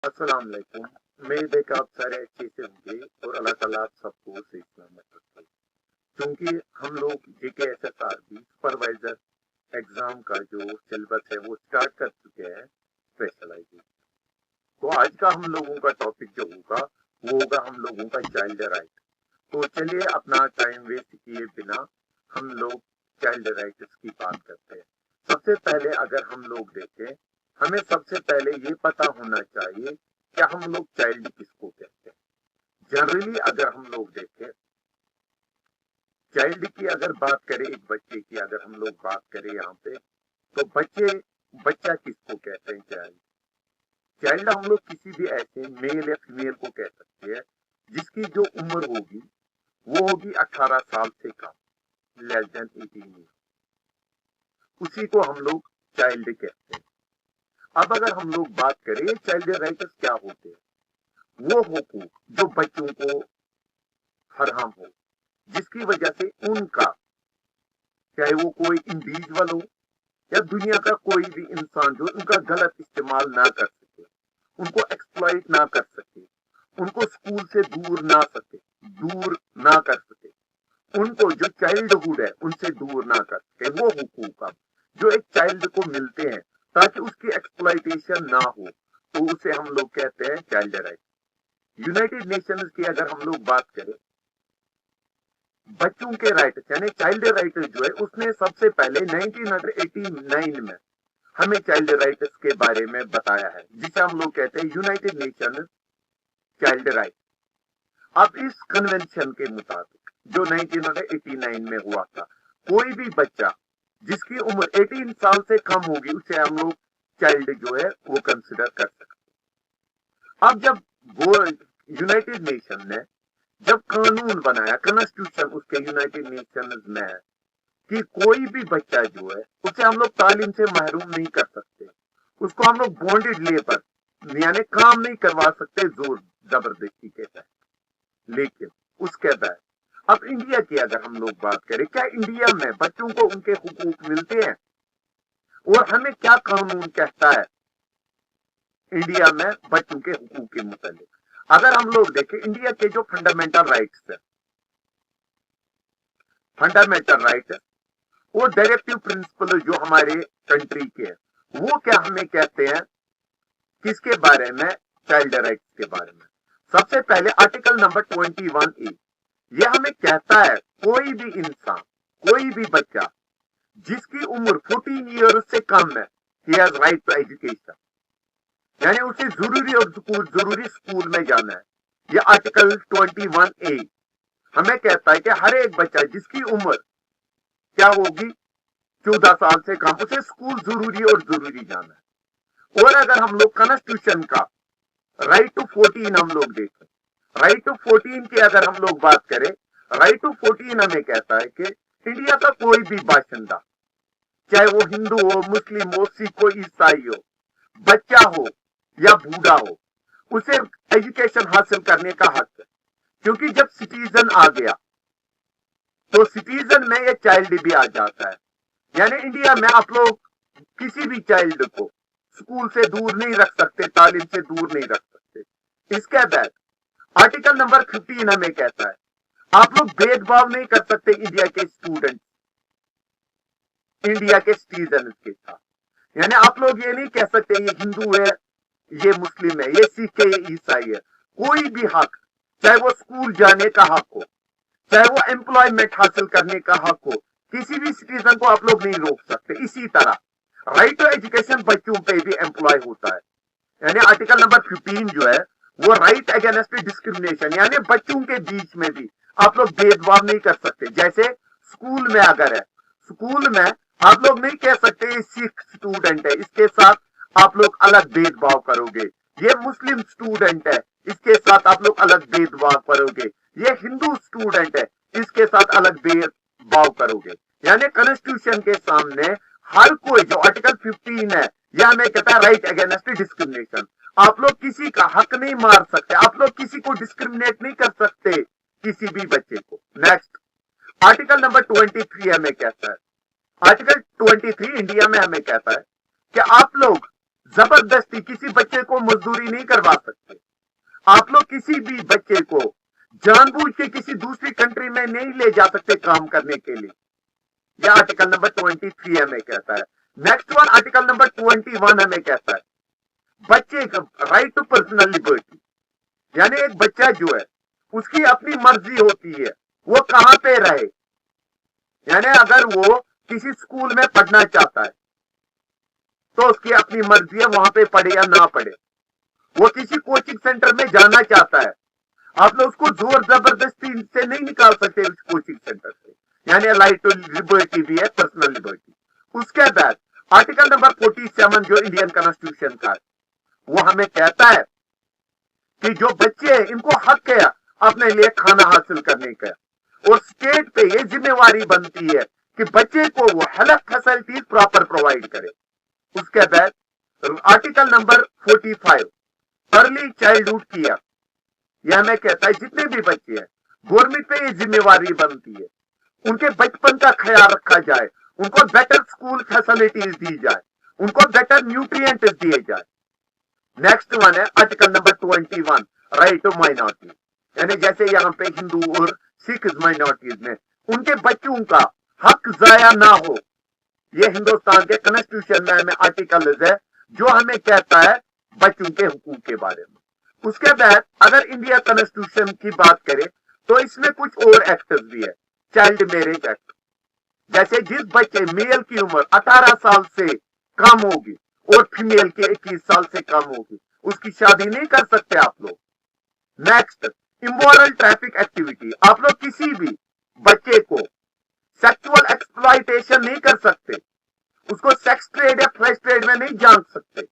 अस्सलाम वालेकुम। उम्मीद है कि आप सारे अच्छे से होंगे और अल्लाह ताला आप सबको सही सलामत रखे। क्योंकि हम लोग JKSSRB सुपरवाइजर एग्जाम का जो सिलेबस है वो स्टार्ट कर चुके हैं स्पेशलाइजेशन। तो आज का हम लोगों का टॉपिक जो होगा वो होगा हम लोगों का चाइल्ड राइट। तो चलिए अपना टाइम वेस्ट किए बिना हम लोग चाइल्ड राइट्स की बात करते हैं। सबसे पहले अगर हम लोग देखें, हमें सबसे पहले ये पता होना चाहिए कि हम लोग चाइल्ड किसको कहते हैं। जनरली अगर हम लोग देखें, चाइल्ड की अगर बात करें, एक बच्चे की अगर हम लोग बात करें यहाँ पे, तो बच्चा किसको कहते हैं? चाइल्ड चाइल्ड हम लोग किसी भी ऐसे मेल या फीमेल को कह सकते हैं जिसकी जो उम्र होगी वो होगी 18 साल से कम, लेस देन 18 ईयर, उसी को हम लोग चाइल्ड कहते हैं। अब अगर हम लोग बात करें चाइल्ड राइट्स क्या होते हैं, वो हुकूक जो बच्चों को फराहम हो, जिसकी वजह से उनका, चाहे वो कोई इंडिविजुअल हो या दुनिया का कोई भी इंसान, जो उनका गलत इस्तेमाल ना कर सके, उनको एक्सप्लॉइट ना कर सके, उनको स्कूल से दूर ना कर सके, उनको जो चाइल्डहुड है उनसे दूर ना कर सके, वो हुकूक अब जो एक चाइल्ड को मिलते हैं ताकि उसकी एक्सप्लॉइटेशन ना हो, तो उसे हम लोग कहते हैं चाइल्ड राइट। यूनाइटेड नेशंस की अगर हम लोग बात करें, बच्चों के राइट्स यानी चाइल्ड राइट्स जो है, उसने सबसे पहले 1989 में हमें चाइल्ड राइट्स के बारे में बताया है, जिसे हम लोग कहते हैं यूनाइटेड नेशन चाइल्ड राइट। अब इस कन्वेंशन के मुताबिक जो 1989 में हुआ था, कोई भी बच्चा जिसकी उम्र 18 साल से कम होगी उसे हम लोग चाइल्ड जो है वो कंसिडर कर सकते हैं। अब जब वो यूनाइटेड नेशन ने जब कानून बनाया, कॉन्स्टिट्यूशन उसके यूनाइटेड नेशंस में है कि कोई भी बच्चा जो है उसे हम लोग तालीम से महरूम नहीं कर सकते, उसको हम लोग बॉन्डेड लेबर यानी काम नहीं करवा सकते जोर जबरदस्ती के तहत। लेकिन उसके बाद अब इंडिया की अगर हम लोग बात करें, क्या इंडिया में बच्चों को उनके हुकूक मिलते हैं और हमें क्या कानून कहता है इंडिया में बच्चों के हुकूक के मुताबिक? अगर हम लोग देखें इंडिया के जो फंडामेंटल राइट्स है, फंडामेंटल राइट वो डायरेक्टिव प्रिंसिपल जो हमारे कंट्री के हैं, वो क्या हमें कहते हैं किसके बारे में? चाइल्ड राइट्स के बारे में। सबसे पहले आर्टिकल नंबर 21A, यह हमें कहता है कोई भी इंसान, कोई भी बच्चा जिसकी उम्र 14 ईयर से कम है, he has right to education, यानी उसे जरूरी स्कूल में जाना है। यह आर्टिकल 21A हमें कहता है कि हर एक बच्चा जिसकी उम्र क्या होगी 14 साल से कम, उसे स्कूल जरूरी जाना है। और अगर हम लोग कॉन्स्टिट्यूशन का राइट टू 14 हम लोग देखें, राइट टू 14 की अगर हम लोग बात करें, राइट टू 14 हमें कहता है कि इंडिया का कोई भी बाशिंदा, चाहे वो हिंदू हो, मुस्लिम हो, सिख हो, ईसाई हो, बच्चा हो या बूढ़ा हो, उसे एजुकेशन हासिल करने का हक है। क्योंकि जब सिटीजन आ गया तो सिटीजन में ये चाइल्ड भी आ जाता है, यानी इंडिया में आप लोग किसी भी चाइल्ड को स्कूल से दूर नहीं रख सकते, तालीम से दूर नहीं रख सकते। इसके बाद आर्टिकल नंबर 15 हमें कहता है आप लोग भेदभाव नहीं कर सकते इंडिया के स्टूडेंट, इंडिया के सिटीजन के साथ। यानी आप लोग ये नहीं कह सकते ये हिंदू है, ये मुस्लिम है, ये सिख है, ये ईसाई है। कोई भी हक, चाहे वो स्कूल जाने का हक हो, चाहे वो एम्प्लॉयमेंट हासिल करने का हक हो, किसी भी सिटीजन को आप लोग नहीं रोक सकते। इसी तरह राइट टू एजुकेशन बच्चों पे भी एम्प्लॉय होता है। यानी आर्टिकल नंबर 15 जो है वो राइट अगेंस्ट डिस्क्रिमिनेशन, यानी बच्चों के बीच में भी आप लोग भेदभाव नहीं कर सकते। जैसे स्कूल में अगर है, स्कूल में आप लोग नहीं कह सकते ये सिख स्टूडेंट है इसके साथ आप लोग अलग भेदभाव करोगे, ये मुस्लिम स्टूडेंट है इसके साथ आप लोग अलग भेदभाव करोगे, ये हिंदू स्टूडेंट है इसके साथ अलग भेदभाव करोगे। यानी कॉन्स्टिट्यूशन के सामने हर कोई, जो आर्टिकल 15 है यह हमें कहता है राइट अगेंस्ट डिस्क्रिमिनेशन। आप लोग किसी का हक नहीं मार सकते, आप लोग किसी को डिस्क्रिमिनेट नहीं कर सकते, किसी भी बच्चे को। नेक्स्ट आर्टिकल नंबर 23 हमें कहता है, आर्टिकल 23 इंडिया में हमें कहता है कि आप लोग जबरदस्ती किसी बच्चे को मजदूरी नहीं करवा सकते। आप लोग किसी भी बच्चे को जानबूझ के किसी दूसरी कंट्री में नहीं ले जा सकते काम करने के लिए। यह आर्टिकल नंबर 23 हमें कहता है। नेक्स्ट वन आर्टिकल नंबर 21 हमें कहता है बच्चे का राइट टू पर्सनल लिबर्टी, यानी एक बच्चा जो है उसकी अपनी मर्जी होती है वो कहां पे रहे। यानी अगर वो किसी स्कूल में पढ़ना चाहता है तो उसकी अपनी मर्जी है वहां पे पढ़े या ना पढ़े। वो किसी कोचिंग सेंटर में जाना चाहता है, आप लोग उसको जोर जबरदस्ती से नहीं निकाल सकते उस कोचिंग सेंटर से। यानी राइट टू लिबर्टी भी है, पर्सनल लिबर्टी। उसके बाद आर्टिकल नंबर 47 जो इंडियन कॉन्स्टिट्यूशन का है वो हमें कहता है कि जो बच्चे हैं इनको हक है अपने लिए खाना हासिल करने का, और स्टेट पे ये जिम्मेवारी बनती है कि बच्चे को वो हेल्थ फैसिलिटीज प्रॉपर प्रोवाइड करे। उसके बाद आर्टिकल नंबर 45 अर्ली चाइल्डहुड किया, यह हमें कहता है जितने भी बच्चे हैं गवर्नमेंट पे ये जिम्मेवारी बनती है उनके बचपन का ख्याल रखा जाए, उनको बेटर स्कूल फैसिलिटीज दी जाए, उनको बेटर न्यूट्रिएंट्स दिए जाए। नेक्स्ट वन है article number 21 right to minority, यानी जैसे यहाँ पे हिंदू और सिख माइनॉरिटीज में उनके बच्चों का हक जाया ना हो। ये हिंदुस्तान के कॉन्स्टिट्यूशन में हमें आर्टिकल है जो हमें कहता है बच्चों के हुकूक के बारे में। उसके बाद अगर इंडिया कॉन्स्टिट्यूशन की बात करें तो इसमें कुछ और एक्ट्स भी है। चाइल्ड मैरिज एक्ट, जैसे जिस बच्चे मेल की उम्र 18 साल से कम होगी और फीमेल के 21 साल से कम होगी उसकी शादी नहीं कर सकते आप लोग। नेक्स्ट इमोरल ट्रैफिक एक्टिविटी, आप लोग किसी भी बच्चे को सेक्सुअल एक्सप्लॉयटेशन नहीं कर सकते, उसको सेक्स ट्रेड या फ्लैश ट्रेड में नहीं जान सकते।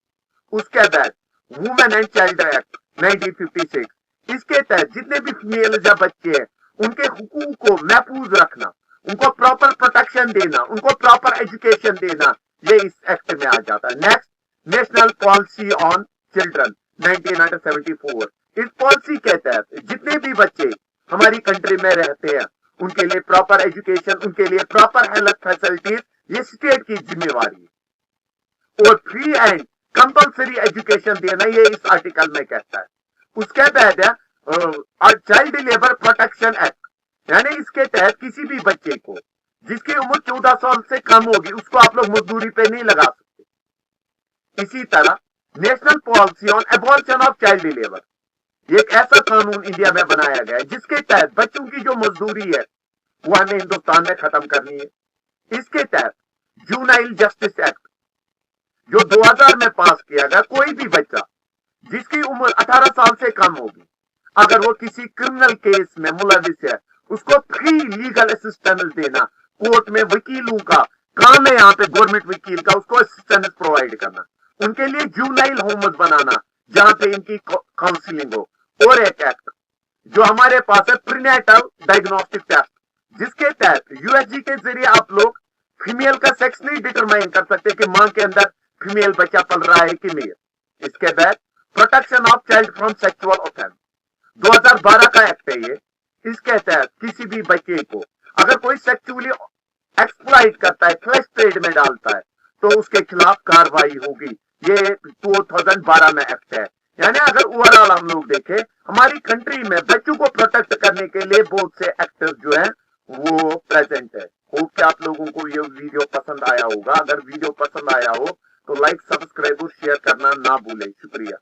उसके बाद वुमेन एंड चाइल्ड एक्ट 1956, इसके तहत जितने भी फीमेल या बच्चे हैं उनके हुकूक को महफूज रखना, उनको प्रॉपर प्रोटेक्शन देना, उनको प्रॉपर एजुकेशन देना, ये इस एक्ट में आ जाता है। Next national policy on children 1974, इस पॉलिसी के तहत जितने भी बच्चे हमारी कंट्री में रहते हैं उनके लिए प्रॉपर एजुकेशन, उनके लिए प्रॉपर हेल्थ फैसिलिटीज ये स्टेट की जिम्मेवारी है, और फ्री एंड कंपल्सरी एजुकेशन देना ये इस आर्टिकल में कहता है। उसके बाद है चाइल्ड लेबर प्रोटेक्शन एक्ट, यानी इसके तहत किसी भी बच्चे को जिसकी उम्र 14 साल से कम होगी उसको आप लोग मजदूरी पे नहीं लगा सकते। इसी तरह national policy on abortion of child labour, ये एक ऐसा कानून इंडिया में बनाया गया है जिसके तहत बच्चों की जो मजदूरी है वो हमें हिंदुस्तान में खत्म करनी है। इसके तहत जूनाइल जस्टिस एक्ट जो 2000 में पास किया गया, कोई भी बच्चा जिसकी उम्र 18 साल से कम होगी अगर वो किसी क्रिमिनल केस में मुलविस है उसको फ्री लीगल असिस्टेंस देना, कोर्ट में वकीलों का काम है यहाँ पे गवर्नमेंट वकील का, उसको असिस्टेंस प्रोवाइड करना, उनके लिए जूनाइल होम्स बनाना जहां पे इनकी काउंसलिंग हो। और एक एक्ट जो हमारे पास है प्रीनेटल डायग्नोस्टिक टेस्ट, जिसके तहत यूएसजी के जरिए आप लोग फीमेल का सेक्स नहीं डिटरमाइन कर सकते कि मां के अंदर फीमेल बच्चा पल रहा है कि मेल। इसके बाद protection of child from sexual offence 2012 का एक्ट है ये, इसके तहत किसी भी बच्चे को अगर कोई सेक्सुअली एक्सप्लॉइट करता है, फ्लैश ट्रेड में डालता है तो उसके खिलाफ कार्रवाई होगी। ये 2012 में एक्ट है। यानी अगर ओवरऑल हम लोग देखें हमारी कंट्री में बच्चों को प्रोटेक्ट करने के लिए बहुत से एक्टर्स जो हैं वो प्रेजेंट है। होप कि आप लोगों को ये वीडियो पसंद आया होगा। अगर वीडियो पसंद आया हो तो लाइक, सब्सक्राइब और शेयर करना ना भूलें। शुक्रिया।